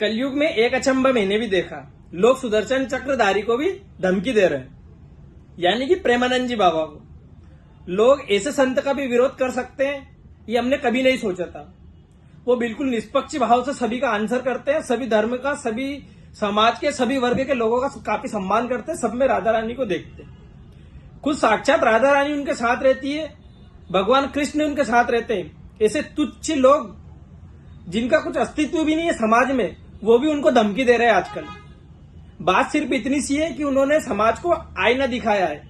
कलयुग में एक अचंबा मैंने भी देखा, लोग सुदर्शन चक्रधारी को भी धमकी दे रहे हैं, यानी कि प्रेमानंद जी बाबा को। लोग ऐसे संत का भी विरोध कर सकते हैं, ये हमने कभी नहीं सोचा था। वो बिल्कुल निष्पक्ष भाव से सभी का आंसर करते हैं, सभी धर्म का, सभी समाज के, सभी वर्ग के लोगों का काफी सम्मान करते हैं, सब में राधा रानी को देखते हैं। खुद साक्षात राधा रानी उनके साथ रहती है, भगवान कृष्ण उनके साथ रहते हैं। ऐसे तुच्छ लोग जिनका कुछ अस्तित्व भी नहीं है समाज में, वो भी उनको धमकी दे रहे हैं आजकल। बात सिर्फ इतनी सी है कि उन्होंने समाज को आईना दिखाया है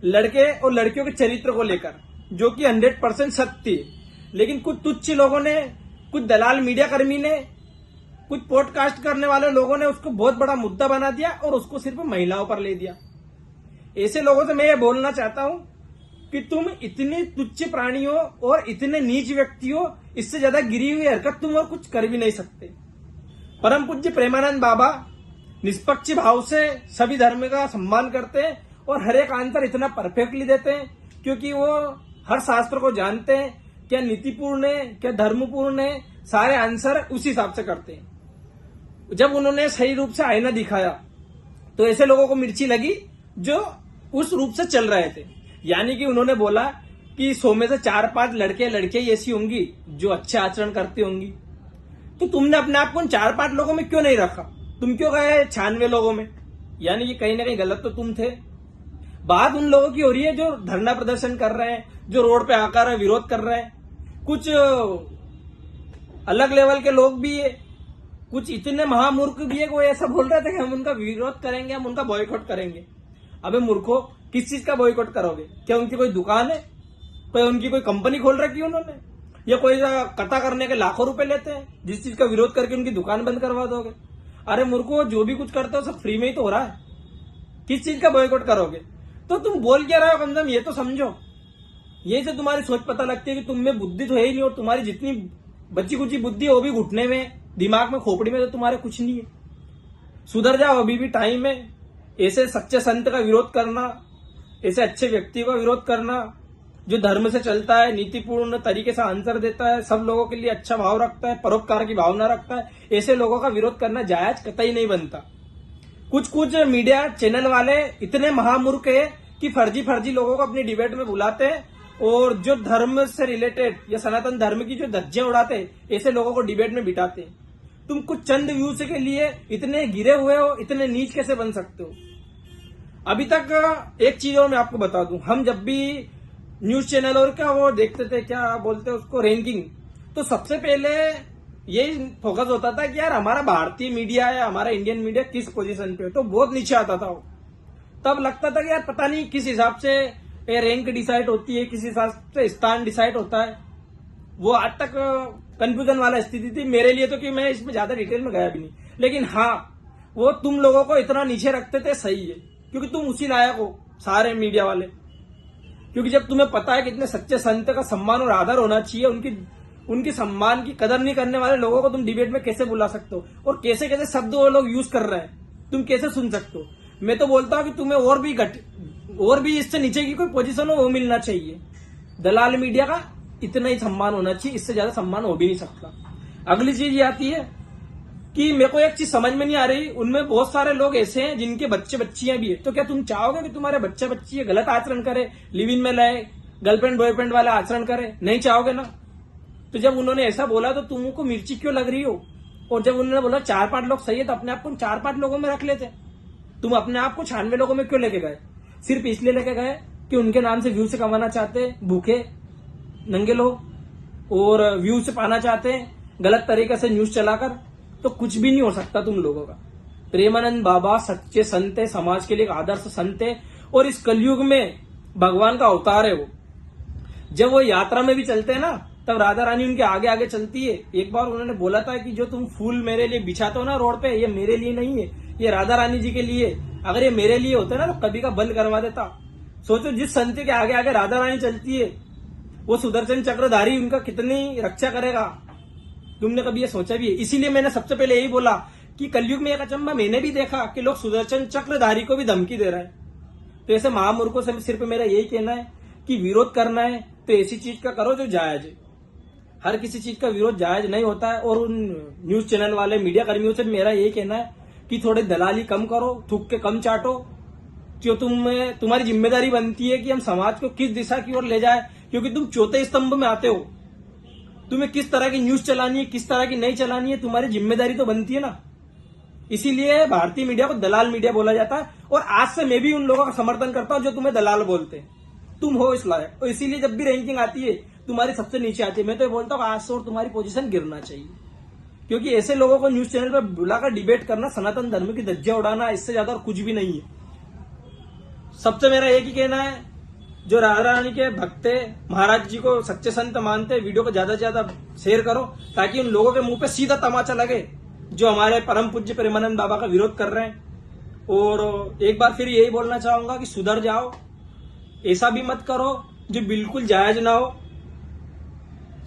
लड़के और लड़कियों के चरित्र को लेकर, जो कि 100% सत्य है। लेकिन कुछ तुच्छ लोगों ने, कुछ दलाल मीडिया कर्मी ने, कुछ पॉडकास्ट करने वाले लोगों ने उसको बहुत बड़ा मुद्दा बना दिया और उसको सिर्फ महिलाओं पर ले दिया। ऐसे लोगों से मैं ये बोलना चाहता हूं कि तुम इतने तुच्छ प्राणियों और इतने नीच व्यक्तियों, इससे ज्यादा गिरी हुई हरकत तुम और कुछ कर भी नहीं सकते। परम पूज्य प्रेमानंद बाबा निष्पक्ष भाव से सभी धर्म का सम्मान करते हैं और हर एक आंसर इतना परफेक्टली देते हैं, क्योंकि वो हर शास्त्र को जानते हैं, क्या नीतिपूर्ण है, क्या धर्मपूर्ण है, सारे आंसर उसी हिसाब से करते हैं। जब उन्होंने सही रूप से आईना दिखाया तो ऐसे लोगों को मिर्ची लगी जो उस रूप से चल रहे थे। यानी कि उन्होंने बोला कि 100 में से 4-5 लड़के लड़कियां ऐसी होंगी जो अच्छे आचरण करती होंगी। तो तुमने अपने आप को उन 4-5 लोगों में क्यों नहीं रखा? तुम क्यों गए 96 लोगों में? यानी कि कहीं ना कहीं गलत तो तुम थे। बात उन लोगों की हो रही है जो धरना प्रदर्शन कर रहे हैं, जो रोड पे आकर विरोध कर रहे हैं। कुछ अलग लेवल के लोग भी है, कुछ इतने महामूर्ख भी है, वो ऐसा बोल रहे थे कि हम उनका विरोध करेंगे, हम उनका बॉयकॉट करेंगे। अबे मूर्खों, किस चीज का बॉयकॉट करोगे? क्या उनकी कोई दुकान है? कोई उनकी कोई कंपनी खोल रखी है उन्होंने? या कोई कथा करने के लाखों रुपए लेते हैं, जिस चीज का विरोध करके उनकी दुकान बंद करवा दोगे? अरे मूर्खों, जो भी कुछ करते हो सब फ्री में ही तो हो रहा है। किस चीज का बॉयकॉट करोगे? तो तुम बोल क्या रहे हो, कम से कम ये तो समझो। यही से तुम्हारी सोच पता लगती है कि तुम में बुद्धि तो है ही नहीं, और तुम्हारी जितनी बच्ची कुची बुद्धि है वो भी घुटने में, दिमाग में, खोपड़ी में तो तुम्हारे कुछ नहीं है। सुधर जाओ, अभी भी टाइम है। ऐसे सच्चे संत का विरोध करना, ऐसे अच्छे व्यक्ति का विरोध करना जो धर्म से चलता है, नीतिपूर्ण तरीके से आंसर देता है, सब लोगों के लिए अच्छा भाव रखता है, परोपकार की भावना रखता है, ऐसे लोगों का विरोध करना जायज कतई नहीं बनता। कुछ मीडिया चैनल वाले इतने महामूर्ख है कि फर्जी लोगों को अपनी डिबेट में बुलाते हैं और जो धर्म से रिलेटेड या सनातन धर्म की जो धज्जियां उड़ाते हैं, ऐसे लोगों को डिबेट में बिठाते हैं। तुम कुछ चंद व्यूज के लिए इतने गिरे हुए हो, इतने नीच कैसे बन सकते हो? अभी तक एक चीज और मैं आपको बता दूं, हम जब भी न्यूज चैनल और क्या वो देखते थे, क्या बोलते हैं उसको, रैंकिंग, तो सबसे पहले यही फोकस होता था कि यार हमारा भारतीय मीडिया या हमारा इंडियन मीडिया किस पोजीशन पे है। तो बहुत नीचे आता था वो। तब लगता था कि यार पता नहीं किस हिसाब से रैंक डिसाइड होती है, किस हिसाब से स्थान डिसाइड होता है। वो आज तक कंफ्यूजन वाला स्थिति थी मेरे लिए तो, कि मैं इसमें ज्यादा डिटेल में गया भी नहीं। लेकिन हाँ, वो तुम लोगों को इतना नीचे रखते थे, सही है, क्योंकि तुम उसी लायक हो, सारे मीडिया वाले। क्योंकि जब तुम्हें पता है कि इतने सच्चे संत का सम्मान और आदर होना चाहिए, उनकी सम्मान की कदर नहीं करने वाले लोगों को तुम डिबेट में कैसे बुला सकते हो? और कैसे कैसे शब्द वो लोग यूज कर रहे हैं, तुम कैसे सुन सकते हो? मैं तो बोलता हूं कि तुम्हें और भी इससे नीचे की कोई पोजीशन हो वो मिलना चाहिए। दलाल मीडिया का इतना ही सम्मान होना चाहिए, इससे ज्यादा सम्मान हो भी नहीं सकता। अगली चीज ये आती है कि मेरे को एक चीज समझ में नहीं आ रही, उनमें बहुत सारे लोग ऐसे हैं जिनके बच्चे बच्चियां भी है। तो क्या तुम चाहोगे कि तुम्हारे बच्चे बच्ची गलत आचरण करे, लिव इन में लाए, गर्लफ्रेंड बॉयफ्रेंड वाला आचरण करे? नहीं चाहोगे ना। तो जब उन्होंने ऐसा बोला तो तुमको मिर्ची क्यों लग रही हो? और जब उन्होंने बोला 4-5 लोग सही है, तो अपने आप को 4-5 लोगों में रख लेते। तुम अपने आप को 96 लोगों में क्यों लेके गए? सिर्फ इसलिए लेके गए कि उनके नाम से व्यू से कमाना चाहते, भूखे नंगे लोग, और व्यू से पाना चाहते हैं गलत तरीके से न्यूज चलाकर। तो कुछ भी नहीं हो सकता तुम लोगों का। प्रेमानंद बाबा सच्चे संत है, समाज के लिए एक आदर्श संत है, और इस कलयुग में भगवान का अवतार है वो। जब वो यात्रा में भी चलते हैं ना, तब राधा रानी उनके आगे आगे चलती है। एक बार उन्होंने बोला था कि जो तुम फूल मेरे लिए बिछाते हो ना रोड पे, ये मेरे लिए नहीं है, ये राधा रानी जी के लिए। अगर ये मेरे लिए होता ना तो कभी का बंद करवा देता। सोचो, जिस संत के आगे आगे राधा रानी चलती है, वो सुदर्शन चक्रधारी उनका कितनी रक्षा करेगा? तुमने कभी ये सोचा भी है? इसीलिए मैंने सबसे पहले यही बोला कि कलयुग में एक अचंबा मैंने भी देखा कि लोग सुदर्शन चक्रधारी को भी धमकी दे रहे हैं। तो ऐसे महामूर्खों से सिर्फ मेरा यही कहना है कि विरोध करना है तो ऐसी चीज का करो जो जायज है। हर किसी चीज का विरोध जायज नहीं होता है। और उन न्यूज चैनल वाले मीडिया कर्मियों से मेरा ये कहना है कि थोड़े दलाली कम करो, थूक के कम चाटो। क्यों तुम्हारी जिम्मेदारी बनती है कि हम समाज को किस दिशा की ओर ले जाए, क्योंकि तुम चौथे स्तंभ में आते हो। तुम्हें किस तरह की न्यूज चलानी है, किस तरह की नहीं चलानी है, तुम्हारी जिम्मेदारी तो बनती है ना। इसीलिए भारतीय मीडिया को दलाल मीडिया बोला जाता है। और आज से मैं भी उन लोगों का समर्थन करता हूं जो तुम्हें दलाल बोलते हैं। तुम हो इस लायक, और इसीलिए जब भी रैंकिंग आती है तुम्हारी सबसे नीचे आती है। मैं तो ये बोलता हूँ आज से और तुम्हारी पोजीशन गिरना चाहिए, क्योंकि ऐसे लोगों को न्यूज चैनल पर बुलाकर डिबेट करना, सनातन धर्म की धज्जियां उड़ाना, इससे ज्यादा और कुछ भी नहीं है। सबसे मेरा एक ही कहना है, जो राधा रानी के भक्त है, महाराज जी को सच्चे संत मानते हैं, वीडियो को ज्यादा से ज्यादा शेयर करो, ताकि उन लोगों के मुंह पे सीधा तमाचा लगे जो हमारे परम पूज्य प्रेमानंद बाबा का विरोध कर रहे हैं। और एक बार फिर यही बोलना चाहूंगा कि सुधर जाओ, ऐसा भी मत करो जो बिल्कुल जायज ना हो।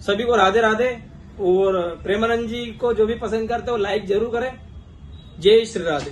सभी को राधे राधे। और प्रेमानंद जी को जो भी पसंद करते हो लाइक जरूर करें। जय श्री राधे।